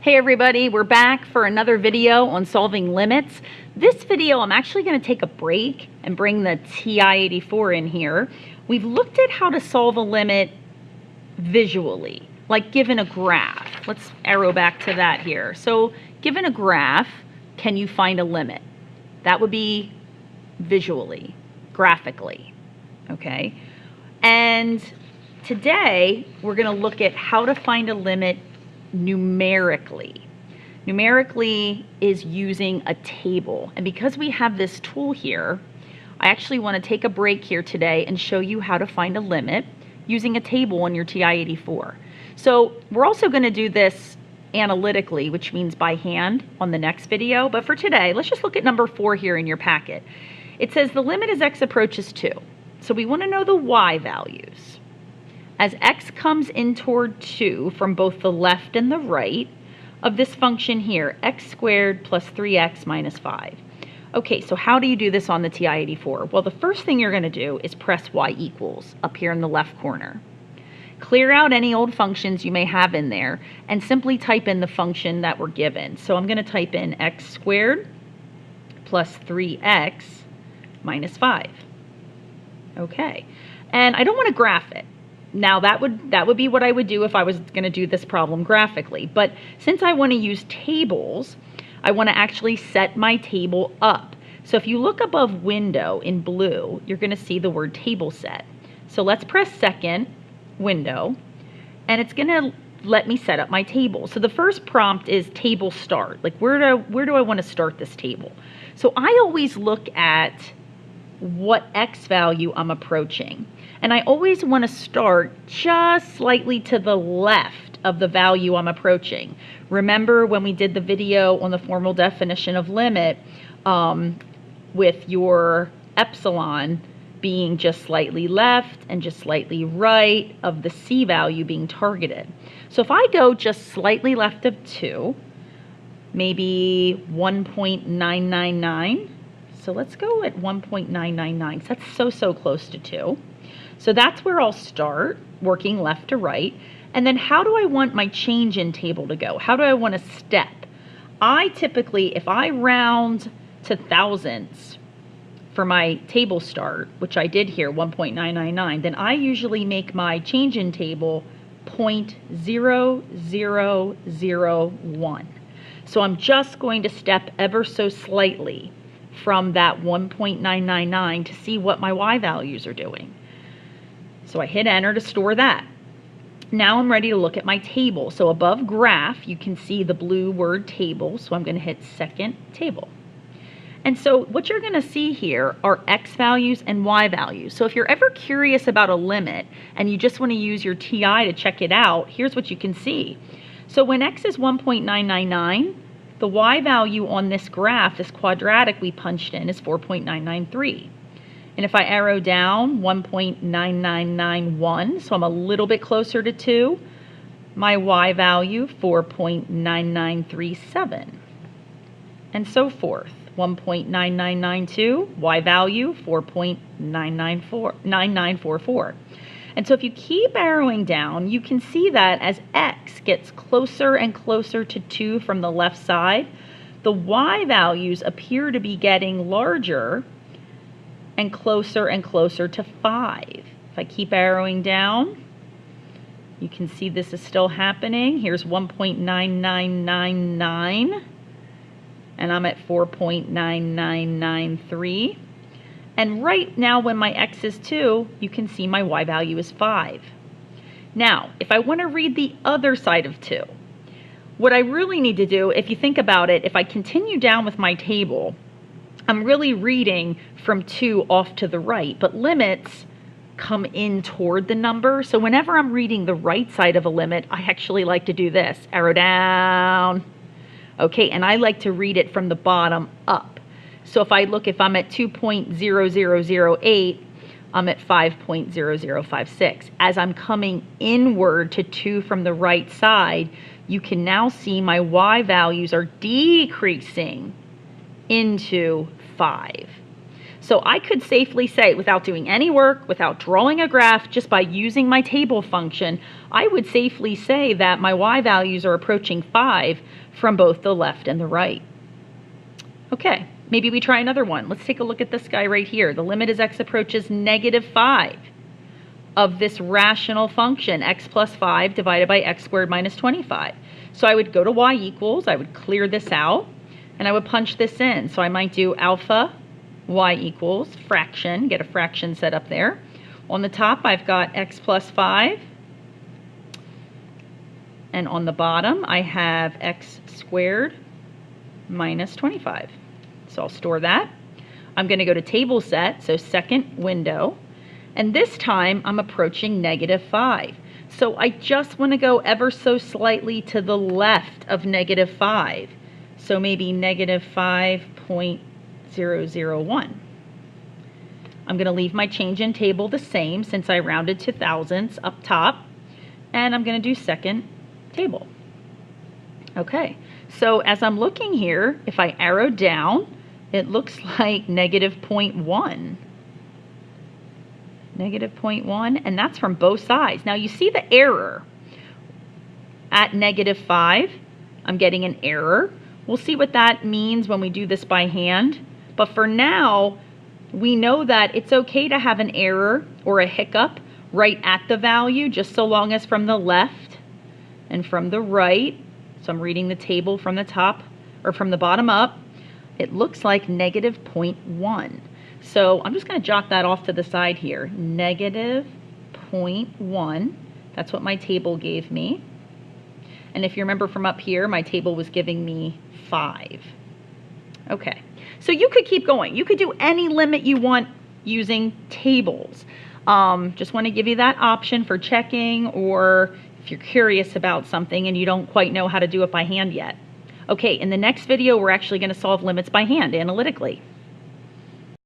Hey everybody, we're back for another video on solving limits. This video I'm actually going to take a break and bring the TI-84 in here. We've looked at how to solve a limit visually, like given a graph. Let's arrow back to that here. So given a graph, can you find a limit? That would be visually, graphically, okay? And today we're going to look at how to find a limit numerically. Numerically is using a table. And because we have this tool here, I actually want to take a break here today and show you how to find a limit using a table on your TI-84. So we're also going to do this analytically, which means by hand, on the next video. But for today, let's just look at number 4 here in your packet. It says the limit as x approaches 2. So we want to know the y values. As x comes in toward 2 from both the left and the right of this function here, x squared plus 3x minus 5. Okay, so how do you do this on the TI-84? Well, the first thing you're going to do is press y equals up here in the left corner. Clear out any old functions you may have in there and simply type in the function that we're given. So I'm going to type in x squared plus 3x minus 5. Okay, and I don't want to graph it. Now that would be what I would do if I was going to do this problem graphically. But since I want to use tables, I want to actually set my table up. So if you look above window in blue, you're going to see the word table set. So let's press second window, and it's going to let me set up my table. So the first prompt is table start. Like where do I want to start this table? So I always look at what x value I'm approaching. And I always want to start just slightly to the left of the value I'm approaching. Remember when we did the video on the formal definition of limit with your epsilon being just slightly left and just slightly right of the c value being targeted. So if I go just slightly left of 2, maybe 1.999. So let's go at 1.999. That's so close to 2. So that's where I'll start, working left to right. And then how do I want my change in table to go? How do I want to step? I typically, if I round to thousandths for my table start, which I did here, 1.999, then I usually make my change in table 0.0001. So I'm just going to step ever so slightly from that 1.999 to see what my y values are doing. So I hit enter to store that. Now I'm ready to look at my table. So above graph, you can see the blue word table. So I'm going to hit second table. And so what you're going to see here are x values and y values. So if you're ever curious about a limit and you just want to use your TI to check it out, here's what you can see. So when x is 1.999, the y value on this graph, this quadratic we punched in, is 4.993. And if I arrow down 1.9991, so I'm a little bit closer to 2, my y value 4.9937, and so forth. 1.9992, y value 4.9944. And so if you keep arrowing down, you can see that as x gets closer and closer to 2 from the left side, the y values appear to be getting larger and closer to 5. If I keep arrowing down, you can see this is still happening. Here's 1.9999, and I'm at 4.9993. And right now when my x is 2, you can see my y value is 5. Now, if I want to read the other side of 2, what I really need to do, if you think about it, if I continue down with my table, I'm really reading from 2 off to the right, but limits come in toward the number. So whenever I'm reading the right side of a limit, I actually like to do this, arrow down. Okay, and I like to read it from the bottom up. So if I'm at 2.0008, I'm at 5.0056. As I'm coming inward to 2 from the right side, you can now see my y values are decreasing into 5. So I could safely say, without doing any work, without drawing a graph, just by using my table function, I would safely say that my y values are approaching 5 from both the left and the right. Okay, maybe we try another one. Let's take a look at this guy right here. The limit as x approaches -5 of this rational function, x plus 5 divided by x squared minus 25. So I would go to y equals, I would clear this out, and I would punch this in. So I might do alpha y equals fraction, get a fraction set up there. On the top, I've got x plus 5. And on the bottom, I have x squared minus 25. So I'll store that. I'm going to go to table set, so second window. And this time, I'm approaching -5. So I just want to go ever so slightly to the left of -5. So maybe -5.001. I'm going to leave my change in table the same since I rounded to thousandths up top. And I'm going to do second table. Okay, so as I'm looking here, if I arrow down, it looks like -0.1. -0.1, and that's from both sides. Now you see the error. At -5, I'm getting an error. We'll see what that means when we do this by hand. But for now, we know that it's okay to have an error or a hiccup right at the value, just so long as from the left and from the right, so I'm reading the table from the top or from the bottom up, it looks like -0.1. So I'm just going to jot that off to the side here. -0.1. That's what my table gave me. And if you remember from up here, my table was giving me 5. Okay. So you could keep going. You could do any limit you want using tables. Just want to give you that option for checking, or if you're curious about something and you don't quite know how to do it by hand yet. Okay, in the next video, we're actually going to solve limits by hand analytically.